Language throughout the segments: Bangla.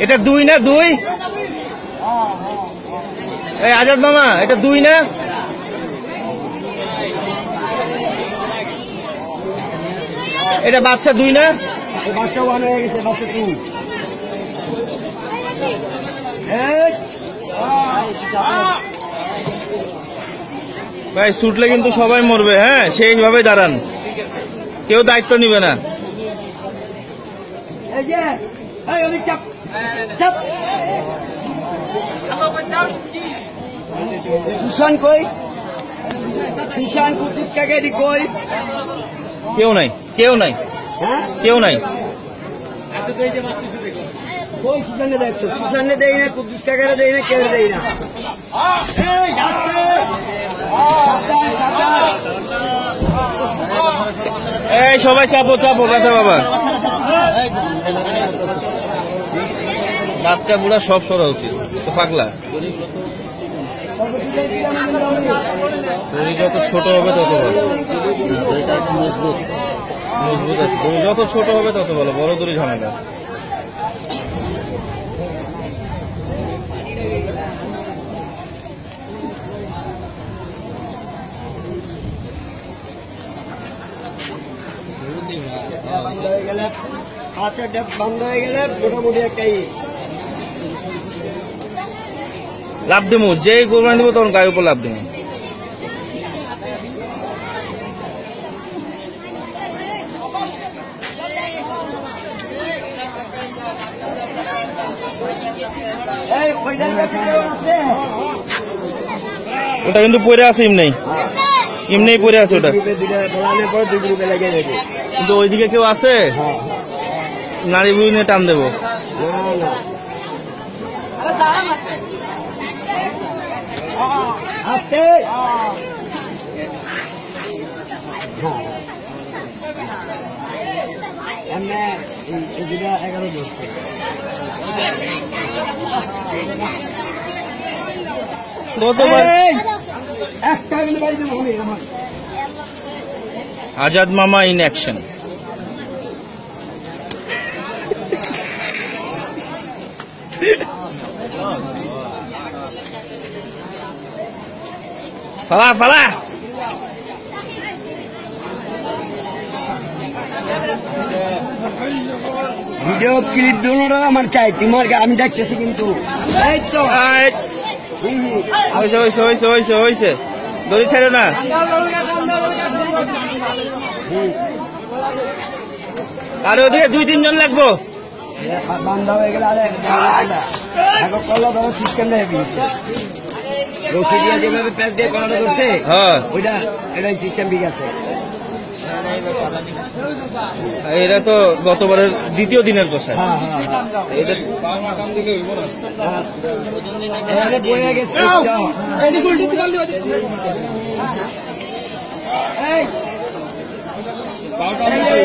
এটা 2 না 2? এই আজাদ মামা এটা 2 না? এটা বাচ্চা 2 না? বাচ্চা 1 হয়ে গেছে, বাচ্চা 2। ভাই ছুটলে কিন্তু সবাই মরবে, হ্যাঁ সেইভাবে দাঁড়ান, কেউ দায়িত্ব নিবে না। সুশান কই? সুশান কুদ্দুস কাকারি কই? কেউ নাই, কেউ নাই, হ্যাঁ কেউ নাই। কই সুশানে দেখছো? সুশানে দেই না, কুদ্দুস কাকারে দেই না, কেউ দেই না। এই সবাই চাপো চাপো, ব্যথা বাবা। বাচ্চা বুড়া সব সরা উচিত, তো পাগলা। দড়ি যত ছোট হবে তত ভালো, মজবুত মজবুত আছে। দড়ি যত ছোট হবে তত ভালো, বড় দড়ি ঝামেলা। বন্ধ হয়ে গেলে মোটামুটি একটা লাভ দেবো, যেই গোলমানি দেবো তখন গায়ের উপর লাভ দেবো। ওটা কিন্তু পড়ে আছে, এমনি পড়ে আছে ওটা, কিন্তু ওইদিকে কেউ আছে, নারী বুড়ি নিয়ে টান দেবো। আজাদ মামা ইন অ্যাকশন। ফালা ফালা ভিডিও ক্লিপ দুটোরা আমার চাই, তোমার আমি দেখতেছি কিন্তু। এই তো হয়েছে হয়েছে হয়েছে হয়েছে হয়েছে, দড়ি ছেড়ে না। আর ওদিকে 2-3 জন লাগবো। বান্ধা হয়ে গেলে আরে করলো ধরো সিস্টেমটা হেভি। রশি দিয়ে যেভাবে প্যাচ দিয়ে করানো করছে, ওইটা এটাই সিস্টেম ঠিক আছে। এরা তো গতবারের 2য় দিনের কথা।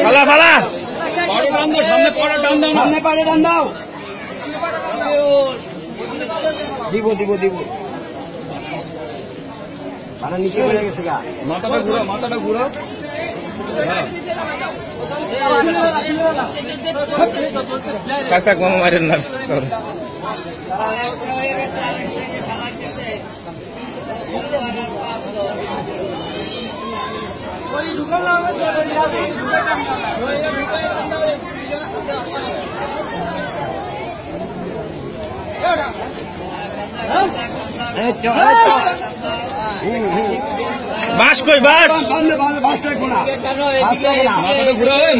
ফালা ফালা সামনে পারে টান দাও। দিব দিব দিব, পাড়া নিচে পড়ে গেছে গা। মাথাটা ঘুরো, মাথাটা ঘুরো। কাকা মামা মারেন না। বাস কই বাস?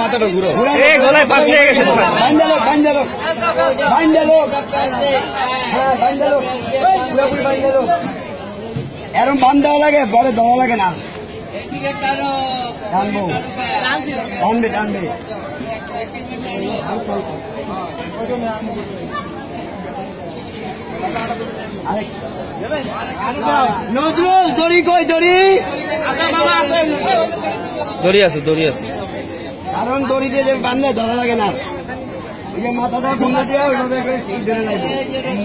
মাথাটা ঘুরো, এই গলায় বাস লেগে গেছে। এরম বান্ধা লাগে, বলে ধরা লাগে না। টানবো, টানবে টানবে। নজরুল দড়ি কই? দড়ি দড়ি আছে, দড়ি আছে। কারণ দড়ি দিয়ে বান্ধলে ধরা লাগে না। ওই যে মাথাটা ঘুমা দিয়ে ওইভাবে করে ধরে লাগবে।